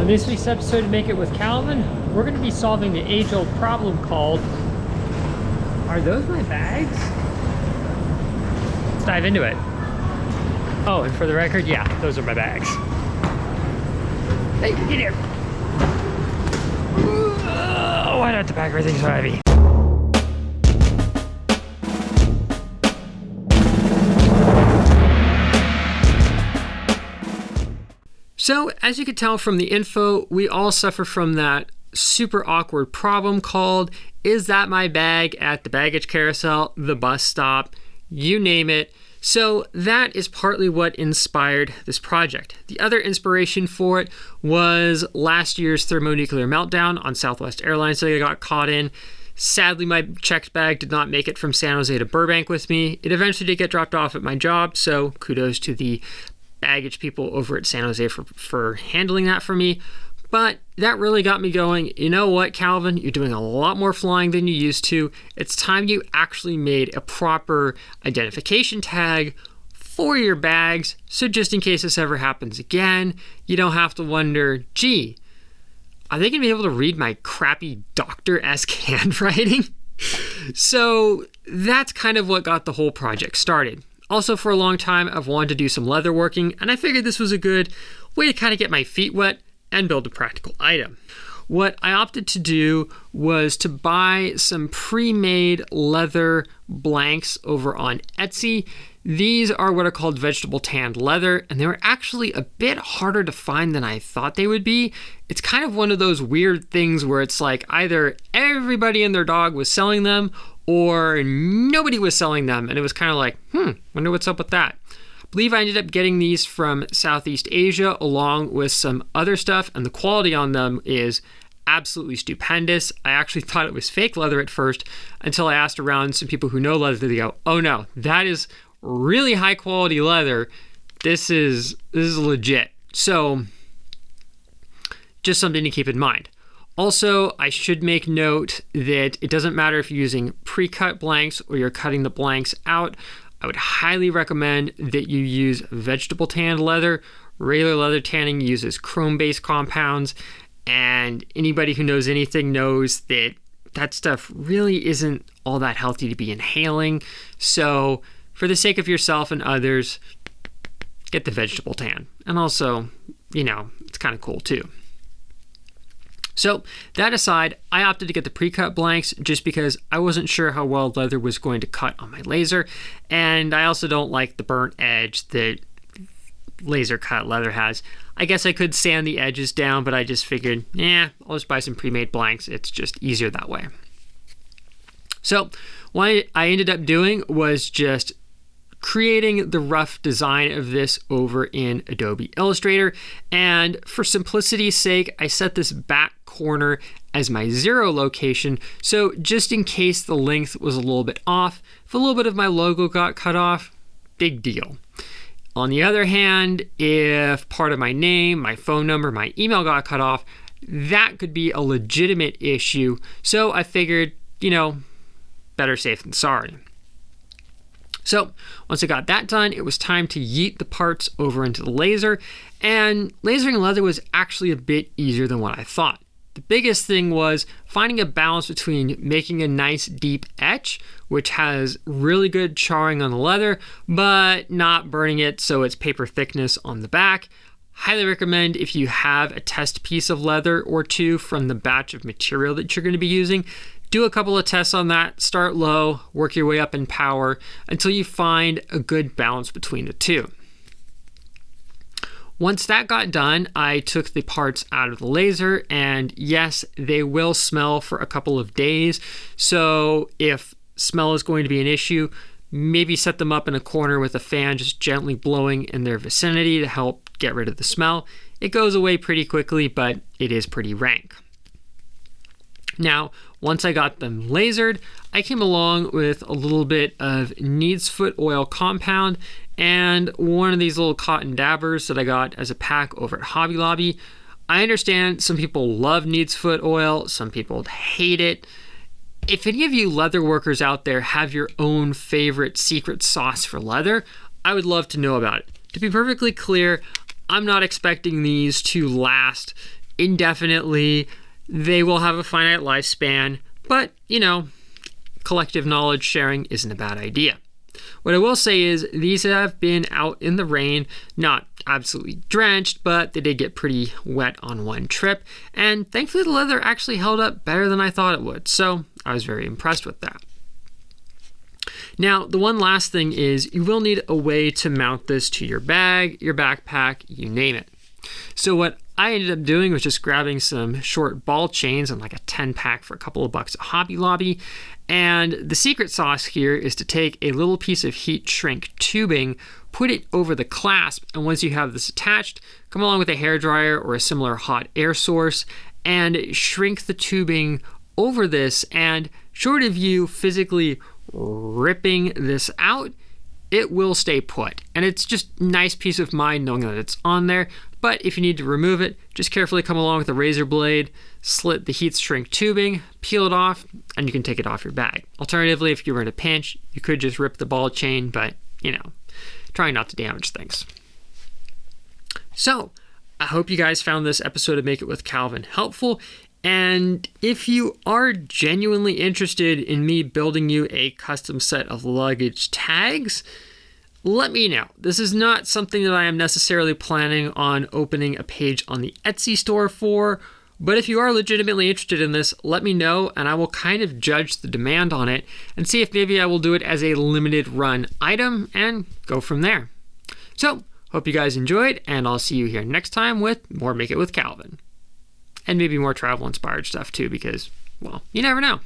this week's episode of Make It with Calvin, we're going to be solving the age-old problem called, are those my bags? Let's dive into it. Oh, and for the record, yeah, those are my bags. Hey, get here. Why not to pack everything so heavy? So, as you could tell from the info, we all suffer from that super awkward problem called, is that my bag at the baggage carousel, the bus stop, you name it. So that is partly what inspired this project. The other inspiration for it was last year's thermonuclear meltdown on Southwest Airlines that I got caught in. Sadly, my checked bag did not make it from San Jose to Burbank with me. It eventually did get dropped off at my job, so kudos to the baggage people over at San Jose for handling that for me. But that really got me going, you know what, Calvin, you're doing a lot more flying than you used to. It's time you actually made a proper identification tag for your bags, so just in case this ever happens again, you don't have to wonder, gee, are they gonna be able to read my crappy doctor-esque handwriting? So that's kind of what got the whole project started. Also, for a long time, I've wanted to do some leather working, and I figured this was a good way to kind of get my feet wet and build a practical item. What I opted to do was to buy some pre-made leather blanks over on Etsy. These are what are called vegetable tanned leather, and they were actually a bit harder to find than I thought they would be. It's kind of one of those weird things where it's like either everybody and their dog was selling them or nobody was selling them, and it was kind of like, wonder what's up with that. I believe I ended up getting these from Southeast Asia along with some other stuff, and the quality on them is absolutely stupendous. I actually thought it was fake leather at first until I asked around some people who know leather. They go, oh no, that is really high quality leather. This is legit. So just something to keep in mind. Also, I should make note that it doesn't matter if you're using pre-cut blanks or you're cutting the blanks out. I would highly recommend that you use vegetable tanned leather. Regular leather tanning uses chrome-based compounds, and anybody who knows anything knows that that stuff really isn't all that healthy to be inhaling. So for the sake of yourself and others, get the vegetable tan. And also, it's kind of cool too. So that aside, I opted to get the pre-cut blanks just because I wasn't sure how well leather was going to cut on my laser. And I also don't like the burnt edge that laser cut leather has. I guess I could sand the edges down, but I just figured, I'll just buy some pre-made blanks. It's just easier that way. So what I ended up doing was just creating the rough design of this over in Adobe Illustrator. And for simplicity's sake, I set this back corner as my 0 location. So just in case the length was a little bit off, if a little bit of my logo got cut off, big deal. On the other hand, if part of my name, my phone number, my email got cut off, that could be a legitimate issue. So I figured, better safe than sorry. So once I got that done, it was time to yeet the parts over into the laser, and lasering leather was actually a bit easier than what I thought. The biggest thing was finding a balance between making a nice deep etch, which has really good charring on the leather, but not burning it so it's paper thickness on the back. Highly recommend if you have a test piece of leather or two from the batch of material that you're going to be using, do a couple of tests on that, start low, work your way up in power until you find a good balance between the two. Once that got done, I took the parts out of the laser, and yes, they will smell for a couple of days. So if smell is going to be an issue, maybe set them up in a corner with a fan just gently blowing in their vicinity to help get rid of the smell. It goes away pretty quickly, but it is pretty rank. Now, once I got them lasered, I came along with a little bit of Neatsfoot Oil compound and one of these little cotton dabbers that I got as a pack over at Hobby Lobby. I understand some people love Neatsfoot Oil, some people hate it. If any of you leather workers out there have your own favorite secret sauce for leather, I would love to know about it. To be perfectly clear, I'm not expecting these to last indefinitely. They will have a finite lifespan, but, collective knowledge sharing isn't a bad idea. What I will say is these have been out in the rain, not absolutely drenched, but they did get pretty wet on one trip. And thankfully the leather actually held up better than I thought it would. So I was very impressed with that. Now, the one last thing is you will need a way to mount this to your bag, your backpack, you name it. So what I ended up doing was just grabbing some short ball chains and like a 10-pack for a couple of bucks at Hobby Lobby. And the secret sauce here is to take a little piece of heat shrink tubing, put it over the clasp, and once you have this attached, come along with a hairdryer or a similar hot air source and shrink the tubing over this. And short of you physically ripping this out, it will stay put. And it's just nice peace of mind knowing that it's on there. But if you need to remove it, just carefully come along with a razor blade, slit the heat shrink tubing, peel it off, and you can take it off your bag. Alternatively, if you were in a pinch, you could just rip the ball chain, but try not to damage things. So I hope you guys found this episode of Make It With Calvin helpful. And if you are genuinely interested in me building you a custom set of luggage tags, let me know. This is not something that I am necessarily planning on opening a page on the Etsy store for, but if you are legitimately interested in this, let me know and I will kind of judge the demand on it and see if maybe I will do it as a limited run item and go from there. So, hope you guys enjoyed, and I'll see you here next time with more Make It With Calvin. And maybe more travel inspired stuff too, because, well, you never know.